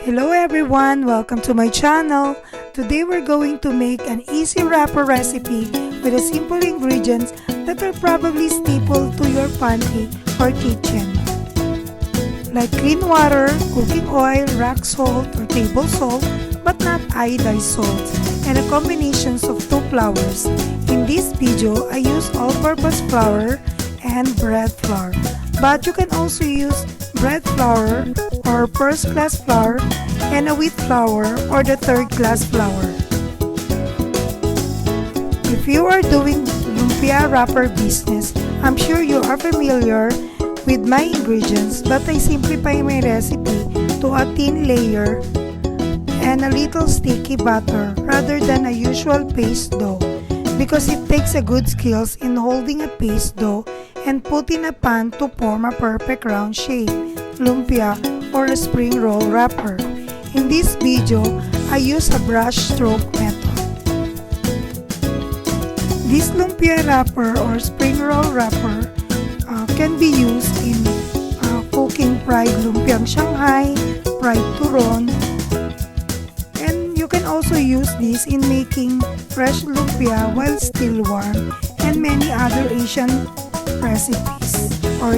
Hello everyone, welcome to my channel. Today we're going to make an easy wrapper recipe with a simple ingredients that are probably staple to your pantry or kitchen. Like clean water, cooking oil, rock salt or table salt, but not iodized salt, and a combination of two flours. In this video, I use all-purpose flour and bread flour, but you can also use bread flour or first-class flour and a wheat flour or the third-class flour. If you are doing lumpia wrapper business, I'm sure you are familiar with my ingredients, but I simplify my recipe to a thin layer and a little sticky batter rather than a usual paste dough, because it takes a good skills in holding a paste dough and put in a pan to form a perfect round shape, lumpia or a spring roll wrapper. In this video, I use a brush stroke method. This lumpia wrapper or spring roll wrapper can be used in cooking fried Lumpiang Shanghai, fried turon, and you can also use this in making fresh lumpia while still warm and many other Asian recipes or